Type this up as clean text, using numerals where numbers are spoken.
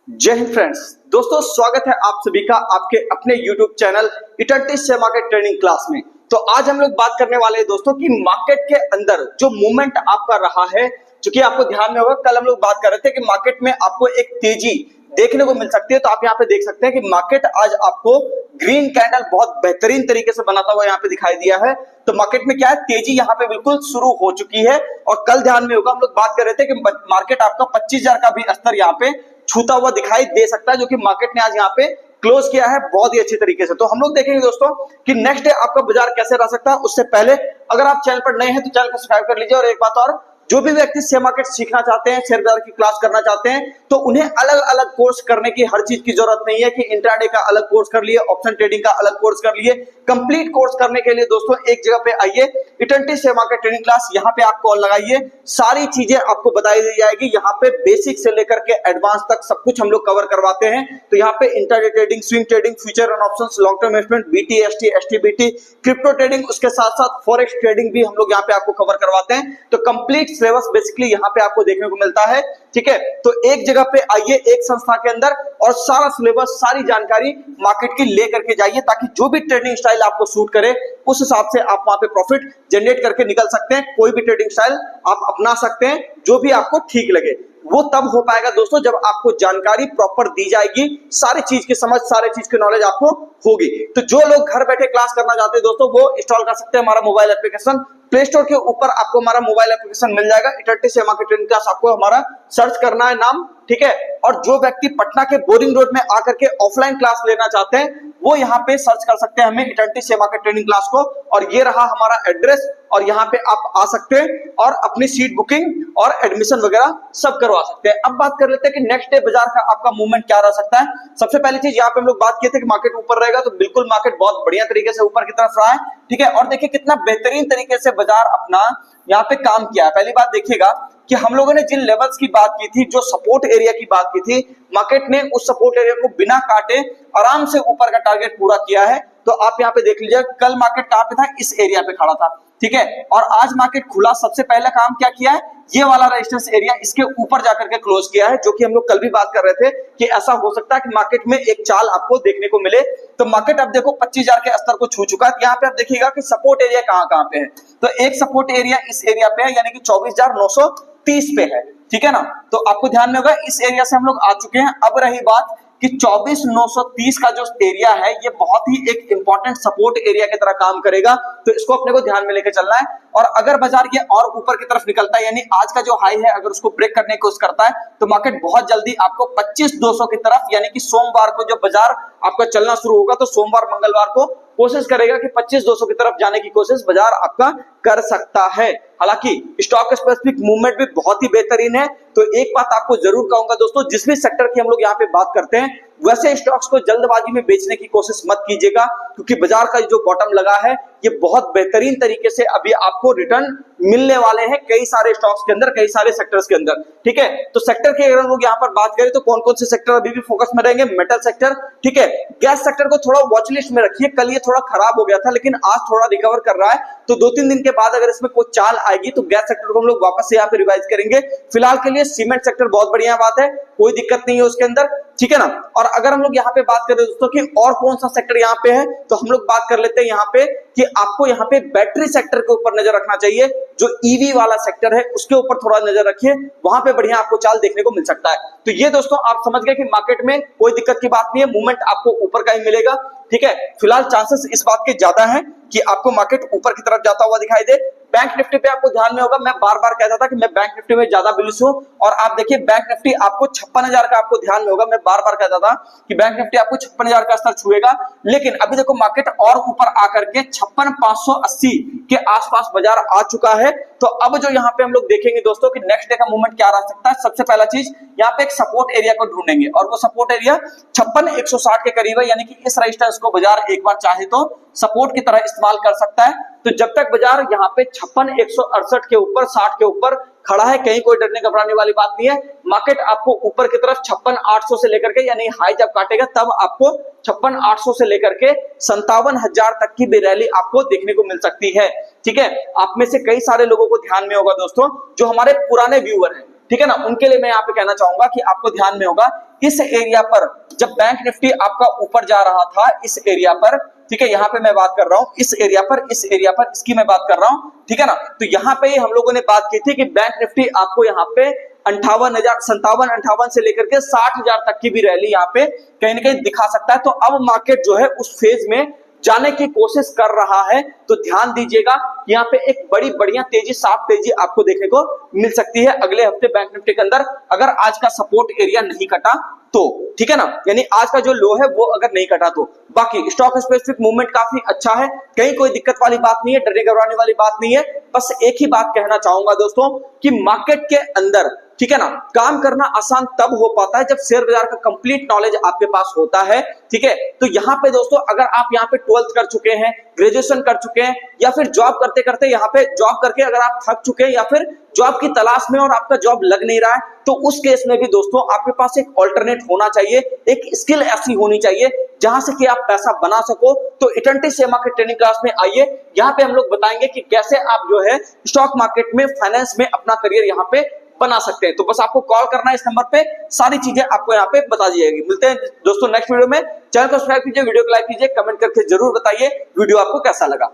जय हिंद फ्रेंड्स। दोस्तों स्वागत है आप सभी का आपके अपने YouTube channel eternity share market training class में। तो आज हम लोग बात करने वाले हैं दोस्तों कि मार्केट के अंदर जो मूवमेंट आपका रहा है, क्योंकि आपको ध्यान में होगा कल हम लोग बात कर रहे थे कि मार्केट में आपको एक तेजी देखने को मिल सकती है। तो आप यहाँ पे देख सकते हैं कि मार्केट आज आपको ग्रीन कैंडल बहुत बेहतरीन तरीके से बनाता हुआ यहाँ पे दिखाई दिया है। तो मार्केट में क्या है, तेजी यहाँ पे बिल्कुल शुरू हो चुकी है। और कल ध्यान में होगा हम लोग बात कर रहे थे कि मार्केट आपका 25,000 का भी स्तर यहाँ पे छूता हुआ दिखाई दे सकता है, जो कि मार्केट ने आज यहाँ पे क्लोज किया है बहुत ही अच्छी तरीके से। तो हम लोग देखेंगे दोस्तों कि नेक्स्ट डे आपका बाजार कैसे रह सकता है। उससे पहले अगर आप चैनल पर नए हैं तो चैनल को सब्सक्राइब कर लीजिए। और एक बात और, जो भी व्यक्ति शेयर मार्केट सीखना चाहते हैं, शेयर बाजार की क्लास करना चाहते हैं, तो उन्हें अलग अलग कोर्स करने की हर चीज की जरूरत नहीं है कि इंट्राडे का अलग कोर्स कर लिए, ऑप्शन ट्रेडिंग का अलग कोर्स कर लिए। कंप्लीट कोर्स करने के लिए दोस्तों एक जगह पे आइए, eternity share market training class. यहाँ पे आप कॉल लगाइए, सारी चीजें आपको बताई दी जाएगी। यहाँ पे बेसिक से लेकर के एडवांस तक सब कुछ हम लोग कवर करवाते हैं। तो यहाँ पे intraday trading, swing trading, future and options, long term investment, BT, ST, STBT, crypto trading, उसके साथ साथ फॉरेक्स ट्रेडिंग भी हम लोग यहाँ पे आपको कवर करवाते हैं। तो कंप्लीट सिलेबस बेसिकली यहाँ पे आपको देखने को मिलता है। ठीक है, तो एक जगह पे आइए, एक संस्था के अंदर, और सारा सिलेबस, सारी जानकारी मार्केट की लेकर के जाइए, ताकि जो भी ट्रेडिंग स्टाइल आपको सूट करे उस हिसाब से आप वहां पे प्रॉफिट जनरेट करके निकल सकते हैं। कोई भी ट्रेडिंग स्टाइल आप अपना सकते हैं, जो भी आपको ठीक लगे। वो तब हो पाएगा दोस्तों जब आपको जानकारी प्रॉपर दी जाएगी, सारी चीज की समझ, सारी चीज की नॉलेज आपको होगी। तो जो लोग घर बैठे क्लास करना चाहते हैं दोस्तों, वो इंस्टॉल कर सकते हैं हमारा मोबाइल एप्लीकेशन। प्ले स्टोर के ऊपर आपको हमारा मोबाइल एप्लीकेशन मिल जाएगा, eternity share market training class. आपको हमारा सर्च करना है नाम, ठीक है। और जो व्यक्ति पटना के बोरिंग रोड में आकर के ऑफलाइन क्लास लेना चाहते हैं, वो यहाँ पे सर्च कर सकते हैं हमें, eternity share market training class को। और ये रहा हमारा एड्रेस, और यहाँ पे आप आ सकते हैं और अपनी सीट बुकिंग और एडमिशन वगैरह सब करवा सकते हैं। अब बात कर लेते हैं कि नेक्स्ट डे बाजार का आपका मूवमेंट क्या रह सकता है। सबसे पहली चीज, यहाँ पे हम लोग बात किए थे कि मार्केट ऊपर रहेगा, तो बिल्कुल मार्केट बहुत बढ़िया तरीके से ऊपर की तरफ रहा है। ठीक है, और देखिए कितना बेहतरीन तरीके से बाजार अपना यहाँ पे काम किया है। पहली बात देखिएगा कि हम लोगों ने जिन लेवल्स की बात की थी, जो सपोर्ट एरिया की बात की थी, मार्केट ने उस सपोर्ट एरिया को बिना काटे आराम से ऊपर का टारगेट पूरा किया है। तो आप यहाँ पे देख लीजिए, कल मार्केट कहां पे था, इस एरिया पे खड़ा था। ठीक है, और आज मार्केट खुला, सबसे पहला काम क्या किया है, ये वाला रेजिस्टेंस एरिया इसके ऊपर जाकर के क्लोज किया है, जो कि हम लोग कल भी बात कर रहे थे कि ऐसा हो सकता है कि मार्केट में एक चाल आपको देखने को मिले। तो मार्केट अब देखो 25,000 के स्तर को छू चुका है। यहाँ पे आप देखिएगा कि सपोर्ट एरिया कहां पे है। तो एक सपोर्ट एरिया इस एरिया पे है, यानी कि 24,930 पे है। ठीक है ना, तो आपको ध्यान में होगा इस एरिया से हम लोग आ चुके हैं। अब रही बात कि 24,930 का जो एरिया है, ये बहुत ही एक इंपॉर्टेंट सपोर्ट एरिया की तरह काम करेगा। तो इसको अपने को ध्यान में लेकर चलना है। और अगर बाजार ये और ऊपर की तरफ निकलता है, यानी आज का जो हाई है अगर उसको ब्रेक करने की कोशिश करता है, तो मार्केट बहुत जल्दी आपको 25,200 की तरफ, यानी कि सोमवार को जब बाजार आपका चलना शुरू होगा, तो सोमवार मंगलवार को कोशिश करेगा कि 25,200 की तरफ जाने की कोशिश बाजार आपका कर सकता है। हालांकि स्टॉक स्पेसिफिक मूवमेंट भी बहुत ही बेहतरीन है। तो एक बात आपको जरूर कहूंगा दोस्तों, जिस भी सेक्टर की हम लोग यहाँ पे बात करते हैं, वैसे स्टॉक्स को जल्दबाजी में बेचने की कोशिश मत कीजिएगा, क्योंकि बाजार का जो बॉटम लगा है, ये बहुत बेहतरीन तरीके से अभी आपको रिटर्न मिलने वाले हैं कई सारे स्टॉक्स के अंदर, कई सारे सेक्टर्स के अंदर। ठीक है, तो सेक्टर की अगर हम लोग यहाँ पर बात करें तो कौन कौन से सेक्टर अभी भी फोकस में रहेंगे, मेटल सेक्टर। ठीक है, गैस सेक्टर को थोड़ा वॉच लिस्ट में रखिए, कल ये थोड़ा खराब हो गया था, लेकिन आज थोड़ा रिकवर कर रहा है। तो 2-3 दिन के बाद अगर इसमें कोई चाल आएगी तो गैस सेक्टर को हम लोग वापस से यहाँ पे रिवाइज करेंगे। फिलहाल के लिए सीमेंट सेक्टर बहुत बढ़िया बात है, कोई दिक्कत नहीं है उसके अंदर। ठीक है ना, और अगर हम लोग यहाँ पे बात करें दोस्तों कि और कौन सा सेक्टर यहाँ पे है, तो हम लोग बात कर लेते हैं यहाँ पे कि आपको यहाँ पे बैटरी सेक्टर के ऊपर नजर रखना चाहिए। जो ईवी वाला सेक्टर है उसके ऊपर थोड़ा नजर रखिए, वहां पे बढ़िया आपको चाल देखने को मिल सकता है। तो ये दोस्तों आप समझ गए कि मार्केट में कोई दिक्कत की बात नहीं है, मूवमेंट आपको ऊपर का ही मिलेगा। ठीक है, फिलहाल चांसेस इस बात के ज्यादा है कि आपको मार्केट ऊपर की तरफ जाता हुआ दिखाई दे। बैंक निफ्टी पे आपको ध्यान में होगा, मैं बार बार कहता था कि मैं बैंक निफ्टी में ज्यादा बुलिश हूं, और आप देखिए बैंक निफ्टी आपको 56,000 का आपको ध्यान में होगा। मैं बार बार कहता था कि बैंक निफ्टी आपको 56,000 का स्तर छुएगा, लेकिन अभी देखो मार्केट और ऊपर आकर के 56,580 के आसपास बाजार आ चुका है। तो अब जो यहाँ पे हम लोग देखेंगे दोस्तों कि नेक्स्ट डे का मूवमेंट क्या रह सकता है। सबसे पहला चीज, यहाँ पे एक सपोर्ट एरिया को ढूंढेंगे, और वो सपोर्ट एरिया 56,160 के करीब है, यानी कि इस रेजिस्टेंस को बाजार एक बार चाहे तो सपोर्ट की तरह इस्तेमाल कर सकता है। तो जब तक बाजार यहाँ पे 56,168 के ऊपर, 60 के ऊपर खड़ा है, कहीं कोई डरने घबराने वाली बात नहीं है। मार्केट आपको ऊपर की तरफ 56,800 से लेकर के, यानी हाई जब काटेगा तब आपको 56,800 से लेकर के 57,000 तक की भी रैली आपको देखने को मिल सकती है। ठीक है, आप में से कई सारे लोगों को ध्यान में होगा दोस्तों, जो हमारे पुराने व्यूअर हैं, ठीक है ना, उनके लिए मैं यहाँ पे कहना चाहूंगा कि आपको ध्यान में होगा इस एरिया पर जब बैंक निफ्टी आपका ऊपर जा रहा था, इस एरिया पर, ठीक है, यहाँ पे मैं बात कर रहा हूँ इस एरिया पर, इस एरिया पर इसकी मैं बात कर रहा हूँ, ठीक है ना। तो यहाँ पे हम लोगों ने बात की थी कि बैंक निफ्टी आपको यहाँ पे 58,000 से लेकर के 60,000 तक की भी रैली यहाँ पे कहीं ना कहीं दिखा सकता है। तो अब मार्केट जो है उस फेज में जाने की कोशिश कर रहा है, तो ध्यान दीजिएगा यहाँ पे एक बड़ी बढ़िया तेजी, साफ तेजी आपको देखने को मिल सकती है अगले हफ्ते बैंक निफ्टी के अंदर, अगर आज का सपोर्ट एरिया नहीं कटा तो, ठीक है ना, यानी आज का जो लो है वो अगर नहीं कटा तो। बाकी स्टॉक स्पेसिफिक मूवमेंट काफी अच्छा है, कहीं कोई दिक्कत वाली बात नहीं है, डरने घबराने वाली बात नहीं है। बस एक ही बात कहना चाहूंगा दोस्तों कि मार्केट के अंदर, ठीक है ना, काम करना आसान तब हो पाता है जब शेयर बाजार का कंप्लीट नॉलेज आपके पास होता है, ठीक है। तो यहाँ पे दोस्तों अगर आप यहाँ पे 12th कर चुके हैं, ग्रेजुएशन कर चुके हैं, या फिर जॉब करते करते यहाँ पे जॉब करके अगर आप थक चुके हैं, या फिर जॉब की तलाश में और आपका जॉब लग नहीं रहा है, तो उस केस में भी दोस्तों आपके पास एक ऑल्टरनेट होना चाहिए, एक स्किल ऐसी होनी चाहिए जहां से कि आप पैसा बना सको। तो eternity share market training class में आइए, यहाँ पे हम लोग बताएंगे कि कैसे आप जो है स्टॉक मार्केट में, फाइनेंस में अपना करियर यहाँ पे बना सकते हैं। तो बस आपको कॉल करना है इस नंबर पे, सारी चीजें आपको यहाँ पे बता दी जाएगी। मिलते हैं दोस्तों नेक्स्ट वीडियो में। चैनल को सब्सक्राइब कीजिए, वीडियो को लाइक कीजिए, कमेंट करके जरूर बताइए वीडियो आपको कैसा लगा।